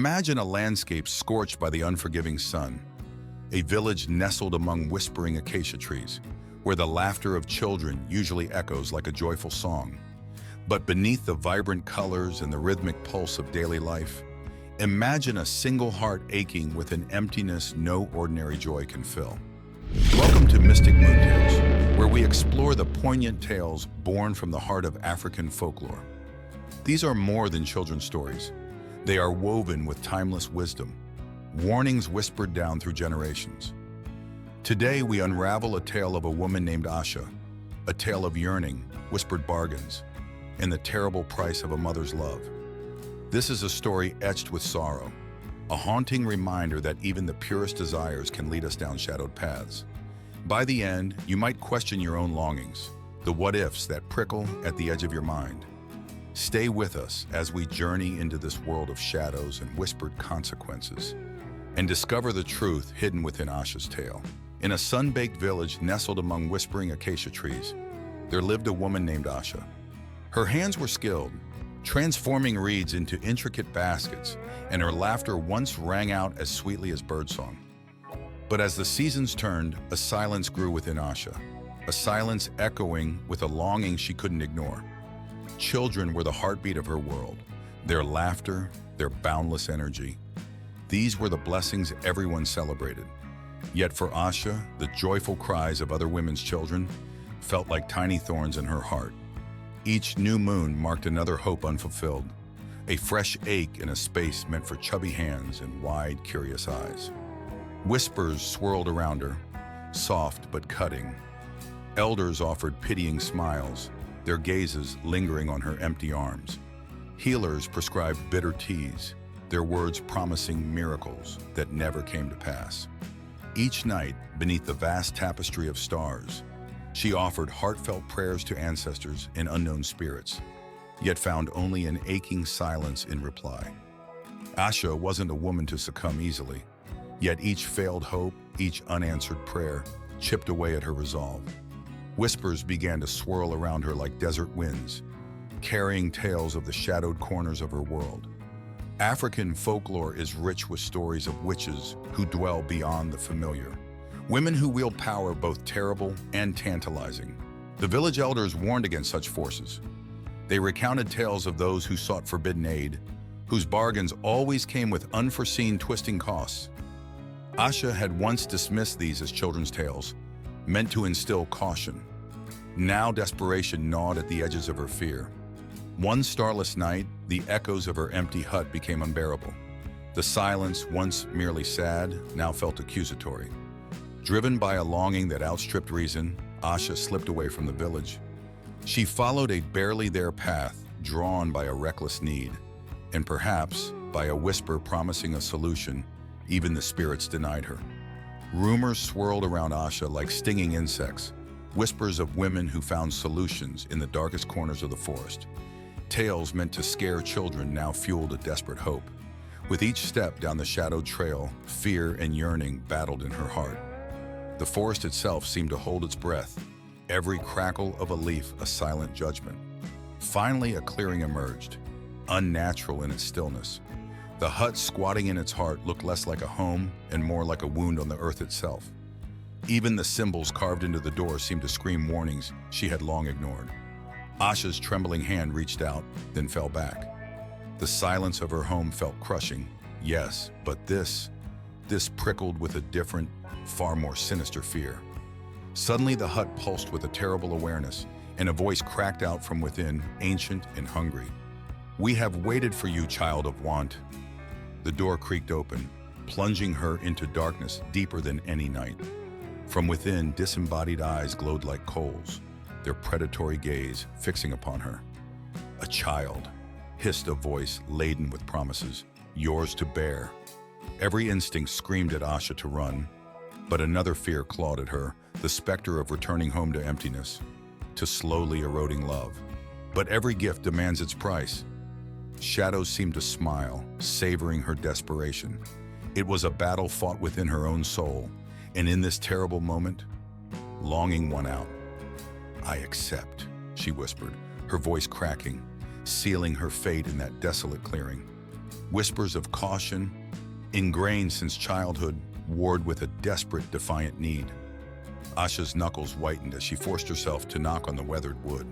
Imagine a landscape scorched by the unforgiving sun, a village nestled among whispering acacia trees, where the laughter of children usually echoes like a joyful song. But beneath the vibrant colors and the rhythmic pulse of daily life, imagine a single heart aching with an emptiness no ordinary joy can fill. Welcome to Mystic Moon Tales, where we explore the poignant tales born from the heart of African folklore. These are more than children's stories. They are woven with timeless wisdom, warnings whispered down through generations. Today we unravel a tale of a woman named Asha, a tale of yearning, whispered bargains, and the terrible price of a mother's love. This is a story etched with sorrow, a haunting reminder that even the purest desires can lead us down shadowed paths. By the end, you might question your own longings, the what-ifs that prickle at the edge of your mind. Stay with us as we journey into this world of shadows and whispered consequences, and discover the truth hidden within Asha's tale. In a sun-baked village nestled among whispering acacia trees, there lived a woman named Asha. Her hands were skilled, transforming reeds into intricate baskets, and her laughter once rang out as sweetly as birdsong. But as the seasons turned, a silence grew within Asha, a silence echoing with a longing she couldn't ignore. Children were the heartbeat of her world, their laughter, their boundless energy. These were the blessings everyone celebrated. Yet for Asha, the joyful cries of other women's children felt like tiny thorns in her heart. Each new moon marked another hope unfulfilled, a fresh ache in a space meant for chubby hands and wide, curious eyes. Whispers swirled around her, soft but cutting. Elders offered pitying smiles, their gazes lingering on her empty arms. Healers prescribed bitter teas, their words promising miracles that never came to pass. Each night, beneath the vast tapestry of stars, she offered heartfelt prayers to ancestors and unknown spirits, yet found only an aching silence in reply. Asha wasn't a woman to succumb easily, yet each failed hope, each unanswered prayer, chipped away at her resolve. Whispers began to swirl around her like desert winds, carrying tales of the shadowed corners of her world. African folklore is rich with stories of witches who dwell beyond the familiar, women who wield power both terrible and tantalizing. The village elders warned against such forces. They recounted tales of those who sought forbidden aid, whose bargains always came with unforeseen twisting costs. Asha had once dismissed these as children's tales, meant to instill caution. Now desperation gnawed at the edges of her fear. One starless night, the echoes of her empty hut became unbearable. The silence, once merely sad, now felt accusatory. Driven by a longing that outstripped reason, Asha slipped away from the village. She followed a barely there path, drawn by a reckless need, and perhaps by a whisper promising a solution even the spirits denied her. Rumors swirled around Asha like stinging insects, whispers of women who found solutions in the darkest corners of the forest. Tales meant to scare children now fueled a desperate hope. With each step down the shadowed trail, fear and yearning battled in her heart. The forest itself seemed to hold its breath, every crackle of a leaf a silent judgment. Finally, a clearing emerged, unnatural in its stillness. The hut squatting in its heart looked less like a home and more like a wound on the earth itself. Even the symbols carved into the door seemed to scream warnings she had long ignored. Asha's trembling hand reached out, then fell back. The silence of her home felt crushing, yes, but this prickled with a different, far more sinister fear. Suddenly the hut pulsed with a terrible awareness, and a voice cracked out from within, ancient and hungry. "We have waited for you, child of want." The door creaked open, plunging her into darkness deeper than any night. From within, disembodied eyes glowed like coals, their predatory gaze fixing upon her. "A child," hissed a voice laden with promises, "yours to bear." Every instinct screamed at Asha to run, but another fear clawed at her, the specter of returning home to emptiness, to slowly eroding love. But every gift demands its price. Shadows seemed to smile, savoring her desperation. It was a battle fought within her own soul, and in this terrible moment, longing won out. "I accept," she whispered, her voice cracking, sealing her fate in that desolate clearing. whispers of caution, ingrained since childhood, warred with a desperate, defiant need. Asha's knuckles whitened as she forced herself to knock on the weathered wood.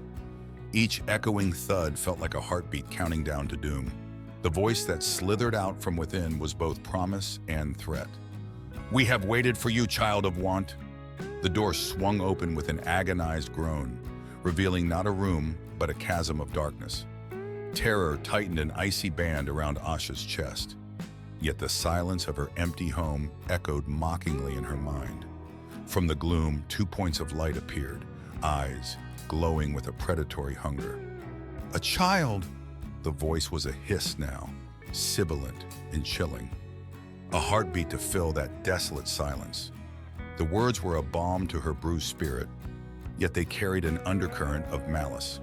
Each echoing thud felt like a heartbeat counting down to doom. The voice that slithered out from within was both promise and threat. "We have waited for you, child of want." The door swung open with an agonized groan, revealing not a room, but a chasm of darkness. Terror tightened an icy band around Asha's chest. Yet the silence of her empty home echoed mockingly in her mind. From the gloom, 2 points of light appeared, eyes glowing with a predatory hunger. "A child!" The voice was a hiss now, sibilant and chilling. A heartbeat to fill that desolate silence. The words were a balm to her bruised spirit, yet they carried an undercurrent of malice.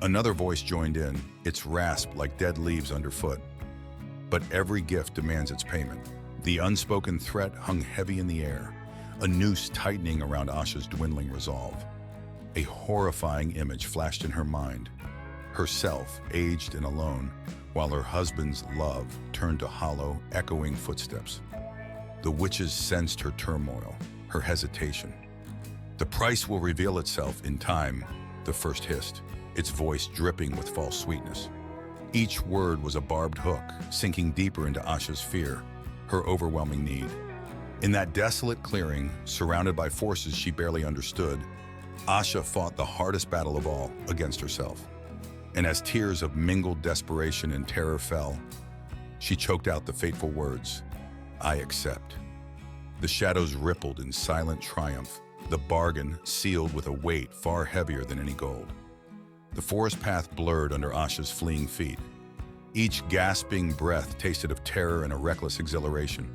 Another voice joined in, its rasp like dead leaves underfoot. But every gift demands its payment. The unspoken threat hung heavy in the air, a noose tightening around Asha's dwindling resolve. A horrifying image flashed in her mind. Herself, aged and alone, while her husband's love turned to hollow, echoing footsteps. The witches sensed her turmoil, her hesitation. "The price will reveal itself in time," the first hissed, its voice dripping with false sweetness. Each word was a barbed hook, sinking deeper into Asha's fear, her overwhelming need. In that desolate clearing, surrounded by forces she barely understood, Asha fought the hardest battle of all, against herself. And as tears of mingled desperation and terror fell, she choked out the fateful words, "I accept." The shadows rippled in silent triumph, the bargain sealed with a weight far heavier than any gold. The forest path blurred under Asha's fleeing feet. Each gasping breath tasted of terror and a reckless exhilaration.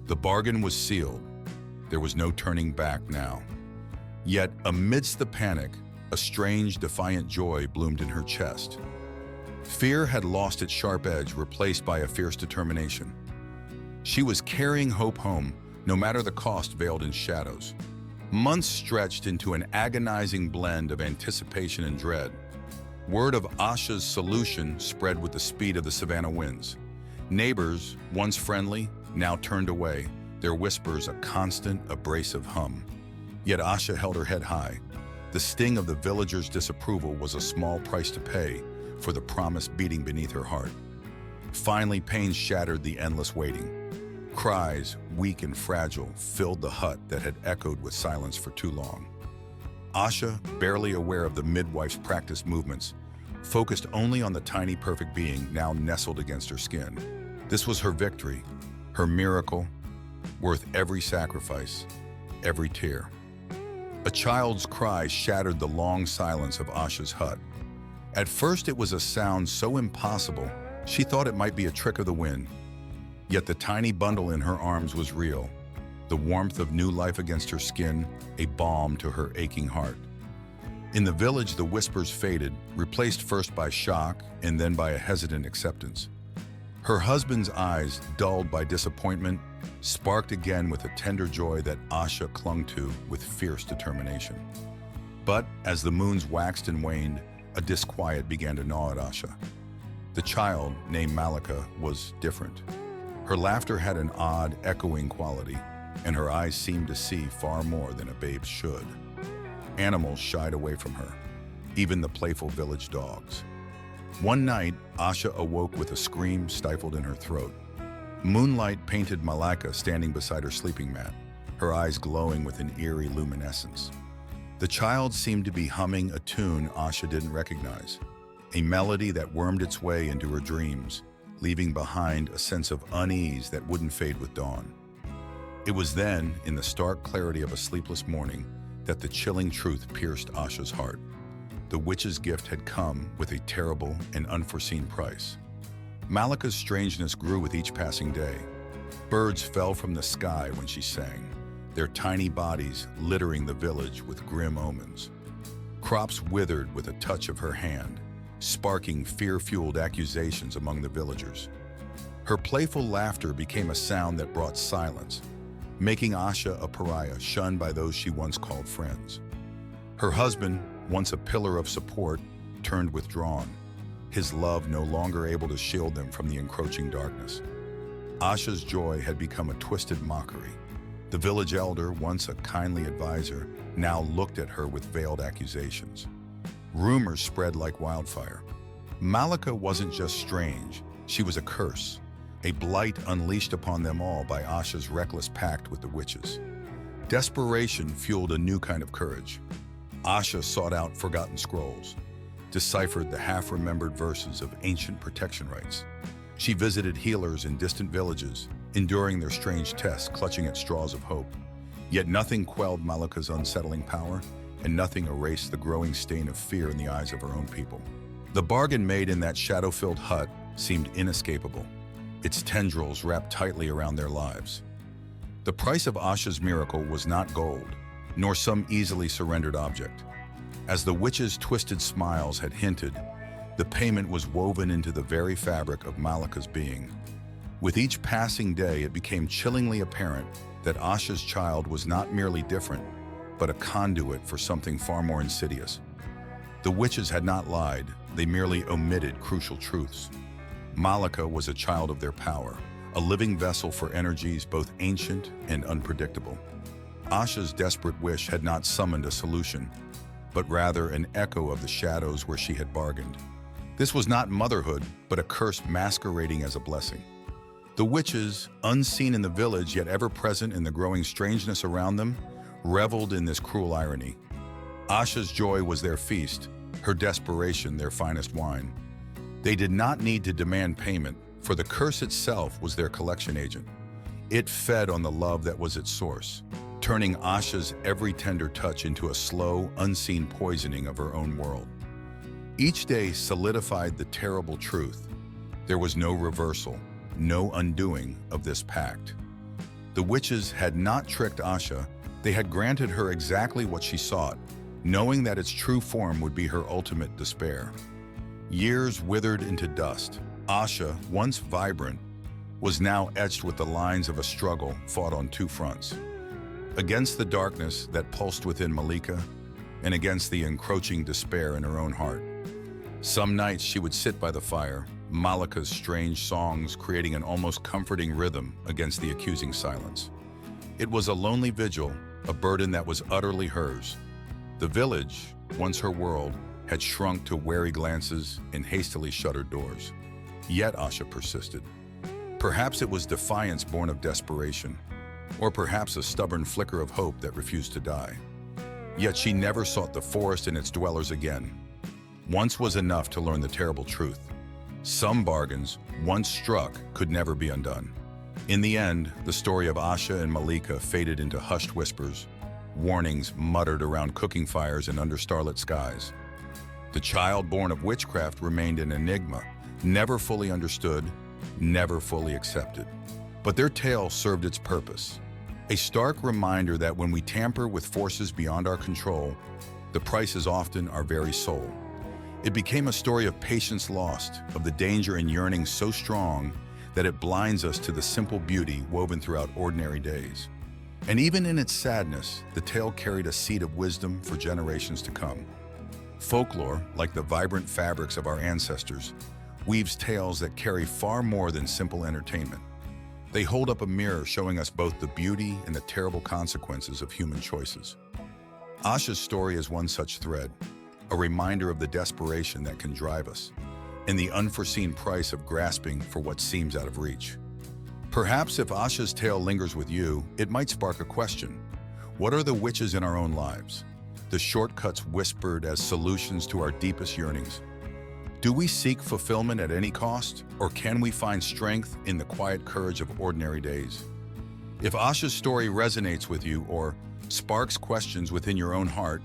The bargain was sealed. There was no turning back now. Yet, amidst the panic, a strange, defiant joy bloomed in her chest. Fear had lost its sharp edge, replaced by a fierce determination. She was carrying hope home, no matter the cost veiled in shadows. Months stretched into an agonizing blend of anticipation and dread. Word of Asha's solution spread with the speed of the savanna winds. Neighbors, once friendly, now turned away, their whispers a constant, abrasive hum. Yet Asha held her head high. The sting of the villagers' disapproval was a small price to pay for the promise beating beneath her heart. Finally, pain shattered the endless waiting. Cries, weak and fragile, filled the hut that had echoed with silence for too long. Asha, barely aware of the midwife's practiced movements, focused only on the tiny perfect being now nestled against her skin. This was her victory, her miracle, worth every sacrifice, every tear. A child's cry shattered the long silence of Asha's hut. At first it was a sound so impossible, she thought it might be a trick of the wind. Yet the tiny bundle in her arms was real, the warmth of new life against her skin, a balm to her aching heart. In the village, the whispers faded, replaced first by shock and then by a hesitant acceptance. Her husband's eyes, dulled by disappointment, sparked again with a tender joy that Asha clung to with fierce determination. But as the moons waxed and waned, a disquiet began to gnaw at Asha. The child, named Malika, was different. Her laughter had an odd, echoing quality, and her eyes seemed to see far more than a babe should. Animals shied away from her, even the playful village dogs. One night, Asha awoke with a scream stifled in her throat. Moonlight painted Malika standing beside her sleeping mat, her eyes glowing with an eerie luminescence. The child seemed to be humming a tune Asha didn't recognize, a melody that wormed its way into her dreams, leaving behind a sense of unease that wouldn't fade with dawn. It was then, in the stark clarity of a sleepless morning, that the chilling truth pierced Asha's heart. The witch's gift had come with a terrible and unforeseen price. Malika's strangeness grew with each passing day. Birds fell from the sky when she sang, their tiny bodies littering the village with grim omens. Crops withered with a touch of her hand, sparking fear-fueled accusations among the villagers. Her playful laughter became a sound that brought silence, making Asha a pariah shunned by those she once called friends. Her husband, once a pillar of support, turned withdrawn. his love no longer able to shield them from the encroaching darkness. Asha's joy had become a twisted mockery. The village elder, once a kindly advisor, now looked at her with veiled accusations. Rumors spread like wildfire. Malika wasn't just strange, she was a curse, a blight unleashed upon them all by Asha's reckless pact with the witches. Desperation fueled a new kind of courage. Asha sought out forgotten scrolls, deciphered the half-remembered verses of ancient protection rites. She visited healers in distant villages, enduring their strange tests, clutching at straws of hope. Yet nothing quelled Malika's unsettling power, and nothing erased the growing stain of fear in the eyes of her own people. The bargain made in that shadow-filled hut seemed inescapable, its tendrils wrapped tightly around their lives. The price of Asha's miracle was not gold, nor some easily surrendered object. As the witches' twisted smiles had hinted, the payment was woven into the very fabric of Malika's being. With each passing day, it became chillingly apparent that Asha's child was not merely different, but a conduit for something far more insidious. The witches had not lied, they merely omitted crucial truths. Malika was a child of their power, a living vessel for energies both ancient and unpredictable. Asha's desperate wish had not summoned a solution, but rather an echo of the shadows where she had bargained. This was not motherhood, but a curse masquerading as a blessing. The witches, unseen in the village yet ever present in the growing strangeness around them, reveled in this cruel irony. Asha's joy was their feast, her desperation their finest wine. They did not need to demand payment, for the curse itself was their collection agent. It fed on the love that was its source, turning Asha's every tender touch into a slow, unseen poisoning of her own world. Each day solidified the terrible truth. There was no reversal, no undoing of this pact. The witches had not tricked Asha, they had granted her exactly what she sought, knowing that its true form would be her ultimate despair. Years withered into dust. Asha, once vibrant, was now etched with the lines of a struggle fought on two fronts. Against the darkness that pulsed within Malika, and against the encroaching despair in her own heart. Some nights she would sit by the fire, Malika's strange songs creating an almost comforting rhythm against the accusing silence. It was a lonely vigil, a burden that was utterly hers. The village, once her world, had shrunk to wary glances and hastily shuttered doors. Yet Asha persisted. Perhaps it was defiance born of desperation, or perhaps a stubborn flicker of hope that refused to die. Yet she never sought the forest and its dwellers again. Once was enough to learn the terrible truth. Some bargains, once struck, could never be undone. In the end, the story of Asha and Malika faded into hushed whispers, warnings muttered around cooking fires and under starlit skies. The child born of witchcraft remained an enigma, never fully understood, never fully accepted. But their tale served its purpose, a stark reminder that when we tamper with forces beyond our control, the price is often our very soul. It became a story of patience lost, of the danger and yearning so strong that it blinds us to the simple beauty woven throughout ordinary days. And even in its sadness, the tale carried a seed of wisdom for generations to come. Folklore, like the vibrant fabrics of our ancestors, weaves tales that carry far more than simple entertainment. They hold up a mirror showing us both the beauty and the terrible consequences of human choices. Asha's story is one such thread, a reminder of the desperation that can drive us, and the unforeseen price of grasping for what seems out of reach. Perhaps if Asha's tale lingers with you, it might spark a question. What are the witches in our own lives? The shortcuts whispered as solutions to our deepest yearnings. Do we seek fulfillment at any cost, or can we find strength in the quiet courage of ordinary days? If Asha's story resonates with you or sparks questions within your own heart,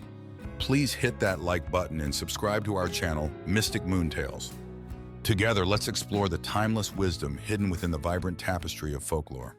please hit that like button and subscribe to our channel, Mystic Moon Tales. Together, let's explore the timeless wisdom hidden within the vibrant tapestry of folklore.